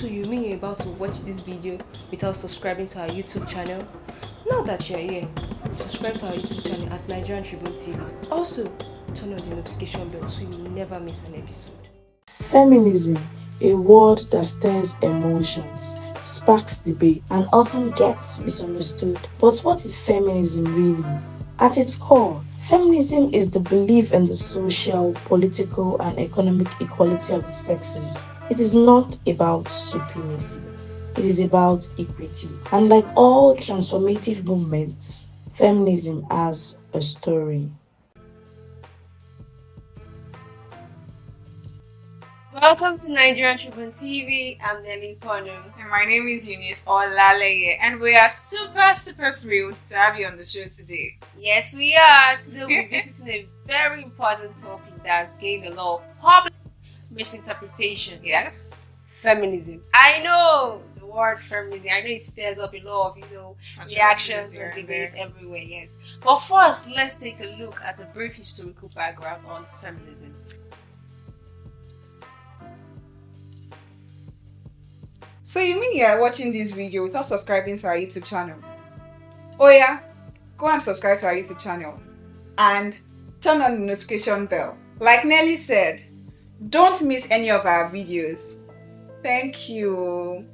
So you mean you're about to watch this video without subscribing to our YouTube channel? Now that you're here, subscribe to our YouTube channel at Nigerian Tribune TV. Also, turn on the notification bell so you never miss an episode. Feminism, a word that stirs emotions, sparks debate, and often gets misunderstood. But what is feminism really? At its core, feminism is the belief in the social, political, and economic equality of the sexes. It is not about supremacy. It is about equity. And like all transformative movements, feminism has a story. Welcome to Nigerian Tribune TV. I'm Nelly Pono. And my name is Eunice Olaleye, and we are super thrilled to have you on the show today. Yes, we are. Today we'll be visiting a very important topic that's gained a lot of public misinterpretation. Yes. Feminism. I know the word feminism. I know it stirs up a lot of, reactions and debates everywhere. Yes. But first, let's take a look at a brief historical background on feminism. So you mean you are watching this video without subscribing to our YouTube channel? Oh yeah, go and subscribe to our YouTube channel and turn on the notification bell. Like Nelly said, don't miss any of our videos. Thank you.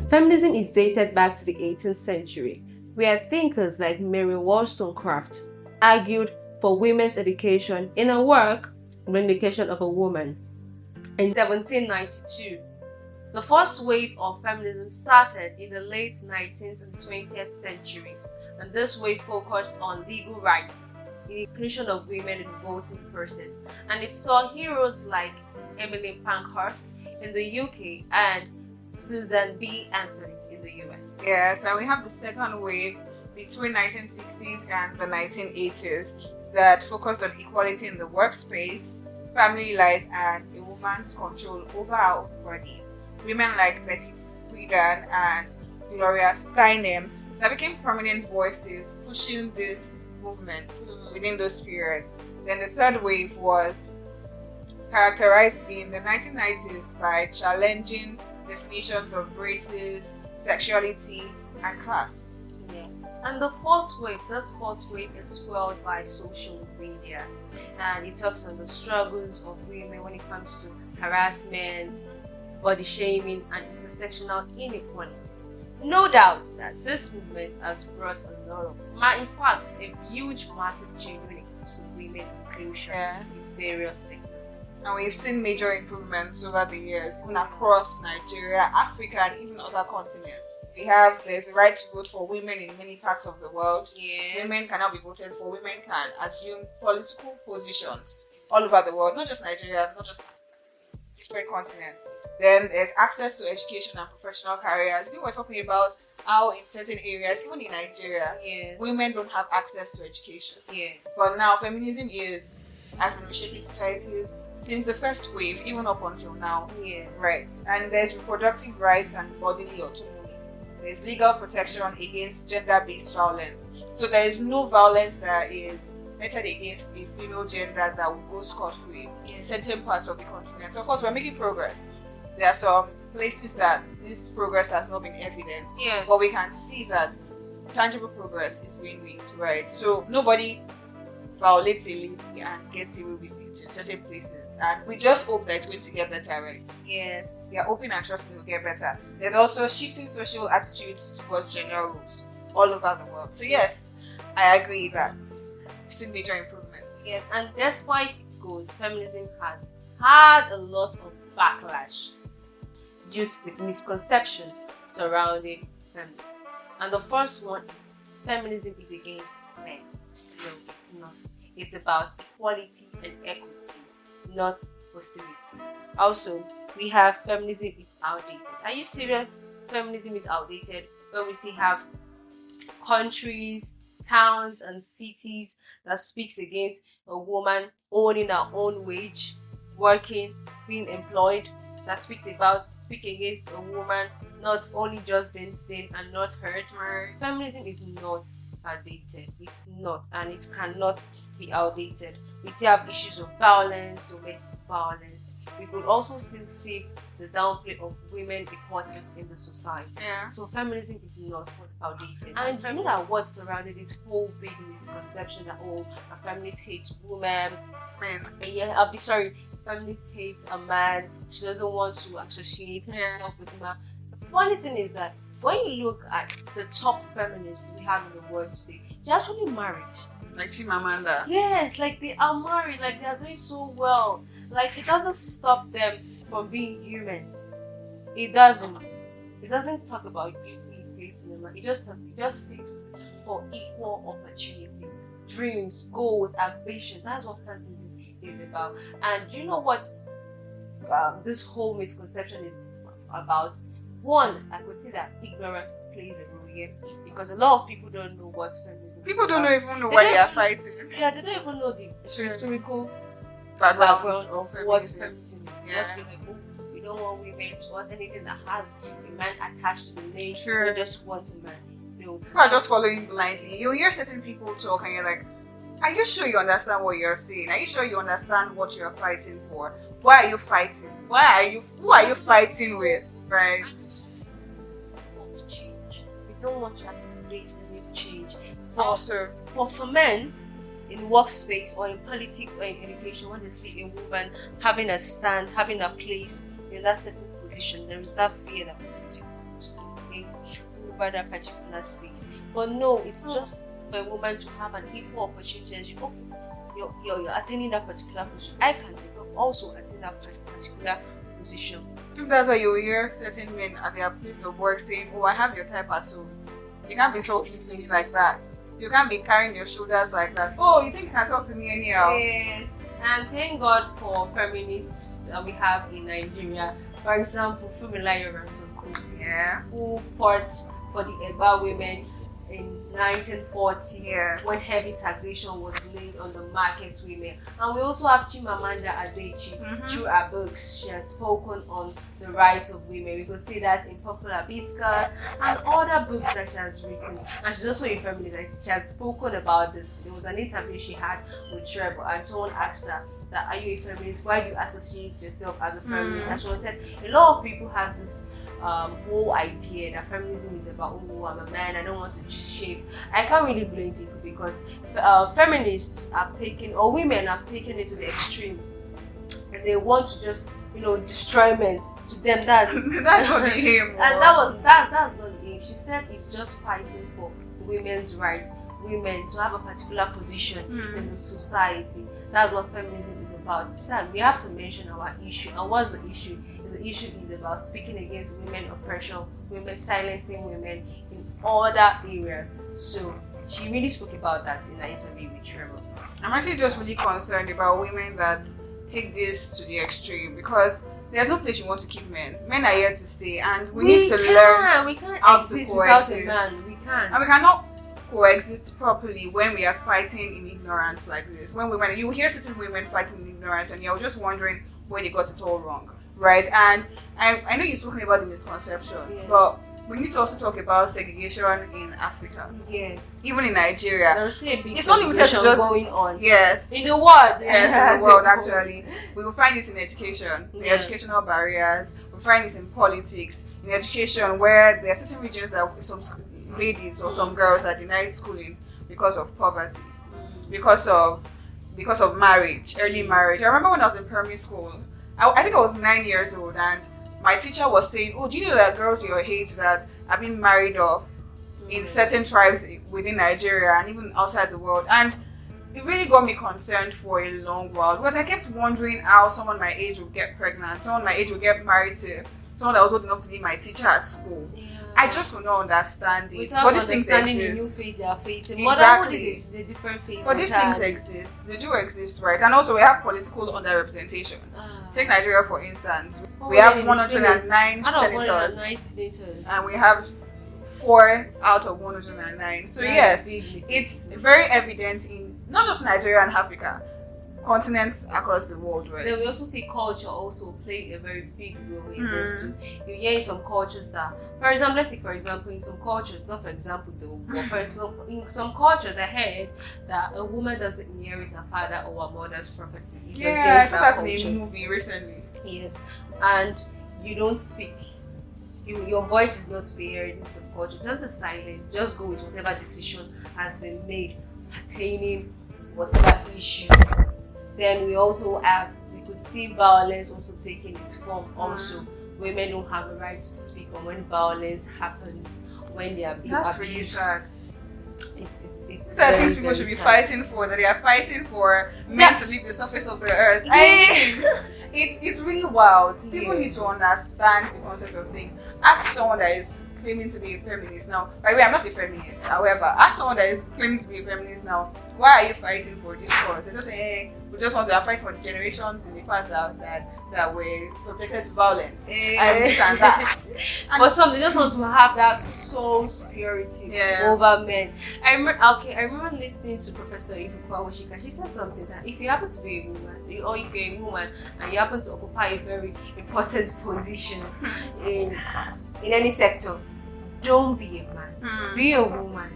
Feminism is dated back to the 18th century, where thinkers like Mary Wollstonecraft argued for women's education in her work, Vindication of a Woman. In 1792, the first wave of feminism started in the late 19th and 20th century, and this wave focused on legal rights, the inclusion of women in the voting process, and it saw heroes like Emily Pankhurst in the UK and Susan B. Anthony in the US. Yes, and we have the second wave between 1960s and the 1980s that focused on equality in the workspace, family life, and a woman's control over her own body. Women like Betty Friedan and Gloria Steinem that became prominent voices pushing this movement within those periods. Then the third wave was characterized in the 1990s by challenging definitions of races, sexuality, and class. And this fourth wave is fueled by social media, and it talks on the struggles of women when it comes to harassment, body shaming, and intersectional inequality. No doubt that this movement has brought a lot of, in fact, a huge, massive change when it comes to women inclusion in various sectors. And we've seen major improvements over the years, even across Nigeria, Africa, and even other continents. There's the right to vote for women in many parts of the world. Yes. Women cannot be voted for. Women can assume political positions all over the world, not just Nigeria, not just Africa, different continents. Then there's access to education and professional careers. We were talking about how in certain areas, even in Nigeria, women don't have access to education. But now feminism has been reshaping societies since the first wave, even up until now. Right. And there's reproductive rights and bodily autonomy. There's legal protection against gender-based violence. So there is no violence that is meted against a female gender that will go scot-free in certain parts of the continent. So of course, we're making progress. There are some places that this progress has not been evident, but we can see that tangible progress is being made, right? So nobody violates a lady and gets away with it in certain places, and we just hope that it's going to get better, right? Yes. We are hoping and trusting it will get better. There's also shifting social attitudes towards gender roles all over the world. So yes, I agree that we've seen major improvements. Yes, and despite its goals, feminism has had a lot of backlash due to the misconception surrounding feminism. And the first one is feminism is against men. No, it's not. It's about equality and equity, not hostility. Also, we have feminism is outdated. Are you serious? Feminism is outdated when we still have countries, towns, and cities that speaks against a woman owning her own wage, working, being employed, that speaks against a woman not only just being seen and not heard. Feminism is not outdated. It's not, and it cannot be outdated. We still have issues of violence, domestic violence. We could also still see the downplay of women importance in the society. Yeah. So feminism is not what's outdated. And you know that what surrounded this whole big misconception that a feminist hates women. Men. Yeah, I'll be sorry. Feminist hates a man. She doesn't want to associate herself with a man. The funny thing is that when you look at the top feminists we have in the world today, they're actually married. Like Chimamanda. Yes, like they are married, like they are doing so well. Like it doesn't stop them from being humans. It doesn't. It doesn't talk about you hating a man. It just seeks for equal opportunity, dreams, goals, ambition. That's what feminism is about. And do you know what this whole misconception is about? One, I could say that ignorance plays a role here, because a lot of people don't know what feminism is. People don't even know why they are fighting. Yeah, they don't even know the historical Background of what feminism. feminism is. Yeah. Just be like, we don't want women to want anything that has a man attached to the name. Sure. We just want a man. People are just following blindly. You hear certain people talk and you're like, are you sure you understand what you're saying? Are you sure you understand what you're fighting for? Why are you fighting? Who are you fighting with? Right? Change. We don't want to accumulate and make change. Also, For some men in workspace or in politics or in education, when they see a woman having a stand, having a place in that certain position, there is that fear that over that particular space. But no, it's just for a woman to have an equal opportunity as you're attaining that particular position. I can also attain that particular position. that's why you hear certain men at their place of work saying, oh, I have your type as well. You can't be talking to me like that. You can't be carrying your shoulders like that. Oh, you think you can talk to me anyhow? Yes. And thank God for feminists that we have in Nigeria. For example, Fumilayo Ransom-Kuti, Yeah. who fought for the Egba women in 1940, when heavy taxation was laid on the market women. And we also have Chimamanda Adichie. Through her books, she has spoken on the rights of women. We could see that in Popular Hibiscus and other books that she has written. And she's also a feminist. Like, she has spoken about this. There was an interview she had with Trevor, and someone asked her that, are you a feminist? Why do you associate yourself as a feminist? And she said a lot of people has this whole idea that feminism is about, oh, I'm a man, I don't want to shape. I can't really blame people, because feminists have taken, or women have taken it to the extreme, and they want to just, destroy men. To them, that's not the aim. And that's not the aim. She said it's just fighting for women's rights, women to have a particular position in the society. That's what feminism is about. She said we have to mention our issue. And what's the issue? The issue is about speaking against women oppression, women silencing women in other areas. So she really spoke about that in an interview with Trevor. I'm actually just really concerned about women that take this to the extreme, because there's no place you want to keep men. Men are here to stay, and we need to learn we can't how to exist without a man. coexist. We can't. And we cannot coexist properly when we are fighting in ignorance like this. When you hear certain women fighting in ignorance, and you're just wondering where they got it all wrong, right? And I know you've spoken about the misconceptions, but we need to also talk about segregation in Africa. Yes. Even in Nigeria. There's still a big It's not limited to just going on. Yes. In the world. Yes, in the world actually. We will find it in education, the Yeah. educational barriers. We find it in politics, in education, where there are certain regions that some ladies or some girls are denied schooling because of poverty, because of marriage, early marriage. I remember when I was in primary school, I think I was 9 years old, and my teacher was saying, oh, do you know that girls your age that have been married off in certain tribes within Nigeria and even outside the world? And it really got me concerned for a long while, because I kept wondering how someone my age would get pregnant, someone my age would get married to someone that was old enough to be my teacher at school. I just could not understand it. Without But these things understanding the new exist. phase they are facing. Exactly. The different phases. But these things exist. They do exist, right? And also we have political underrepresentation. Take Nigeria for instance. We have 109 senators. And we have 4 out of 109. So yes, it's very evident in not just Nigeria and Africa. continents across the world, right? Then we also see culture also play a very big role in this too. You hear in some cultures that, for example, let's take for example in some cultures, not for example though, but for example in some cultures I heard that a woman doesn't inherit her father or her mother's property. It's Yeah, I against saw that that in culture. a movie recently. Yes, and you don't speak. Your voice is not to be heard in some culture. Just be silent. Just go with whatever decision has been made pertaining whatever issues. Then we could see violence also taking its form. Also, women don't have a right to speak on when violence happens, when they are being That's abused. really sad. It's These are things people should be fighting for. That they are fighting for men to leave the surface of the earth. I mean, it's really wild. People need to understand the concept of things. Ask someone that is claiming to be a feminist now. By the way, I'm not a feminist. However, ask someone that is claiming to be a feminist now, why are you fighting for this cause? They just say, hey, we just want to fight for the generations in the past that were subjected to violence and this and that. For some, they just want to have that soul superiority over men. I remember listening to Professor Ibuka Washika. She said something that if you happen to be a woman, or if you're a woman and you happen to occupy a very important position in any sector, don't be a man. Be a woman.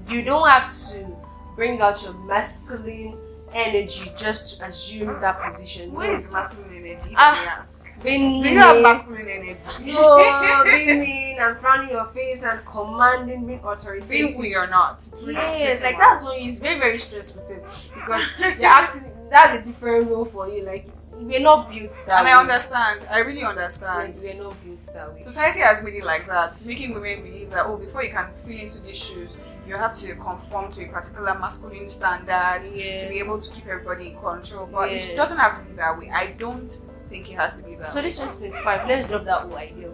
You don't have to bring out your masculine energy just to assume that position. What is masculine energy? Do Being you have masculine energy? No, being mean and frowning your face and commanding, being authoritative. Being who you're not. Yes, like that's when it's very, very stressful because you're acting. That's a different role for you. Like we're not built that way. And I understand. I really understand. Like, we're not built that way. Society has made it like that, making women believe that before you can feel into these shoes, you have to conform to a particular masculine standard to be able to keep everybody in control. But it doesn't have to be that way. I don't think it has to be that way. So this 2025, let's drop that whole idea.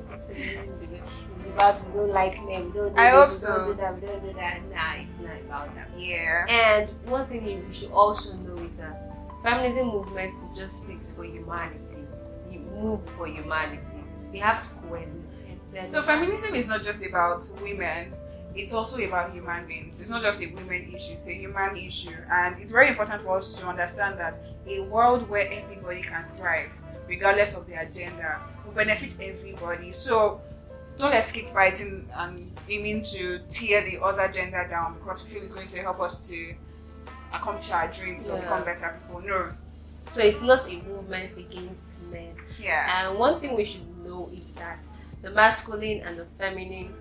About we don't like men, we don't do I this, hope we so. don't do that, we don't do that. Nah, it's not about that. Yeah. And one thing you should also know is that feminism movement just seeks for humanity. You move for humanity. We have to coexist. So feminism is not just about women, it's also about human beings. It's not just a women issue, it's a human issue. And it's very important for us to understand that a world where everybody can thrive, regardless of their gender, will benefit everybody. So don't let's keep fighting and aiming to tear the other gender down because we feel it's going to help us to accomplish our dreams or become better people. No. So it's not a movement against men. Yeah. And one thing we should know is that the masculine and the feminine,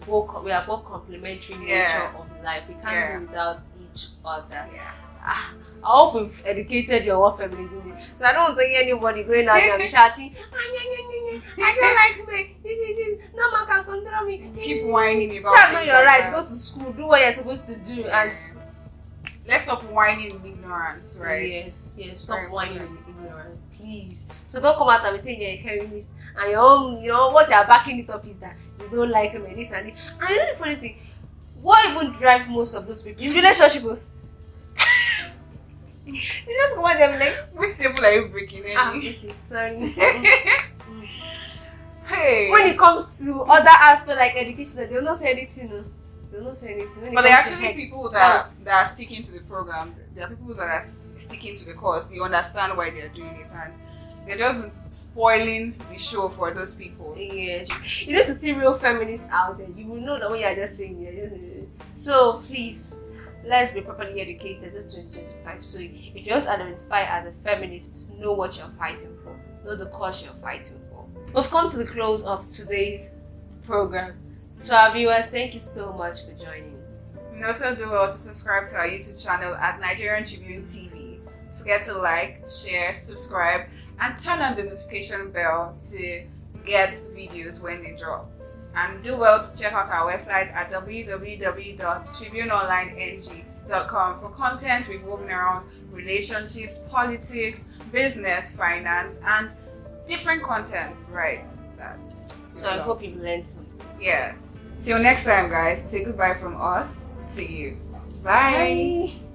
we are both complementary nature of life. We can't do without each other. Yeah. I hope we've educated you on what feminism is. So I don't think anybody going out there and shouting, I don't like men, this, no man can control me. Keep whining about Shout know things your like right, that. go to school, do what you're supposed to do, and let's stop whining in ignorance, right? Yes, stop whining in ignorance, please. So don't come out and be saying you're a feminist and what you're backing it up is that you don't like men, this and this. And you know the funny thing, what even drives most of those people is relationship. You just come out there and be like, which table are you breaking? okay, sorry. Hey. When it comes to other aspects like education, they will not say anything. No. They will not say anything. But there are actually people that are sticking to the program. There are people that are sticking to the course. They understand why they're doing it, and they're just spoiling the show for those people. Yes. You need to see real feminists out there. You will know that what you're just saying. So please, let's be properly educated this 2025. So if you want to identify as a feminist, know what you're fighting for. Know the cause you're fighting for. We've come to the close of today's program. To our viewers, thank you so much for joining. And also do well to subscribe to our YouTube channel at Nigerian Tribune TV. Don't forget to like, share, subscribe, and turn on the notification bell to get videos when they drop. And do well to check out our website at www.tribuneonlineng.com for content revolving around relationships, politics, business, finance, and different content, right? So I hope you've learned something. Yes. Till next time, guys. Say goodbye from us to you. Bye. Bye.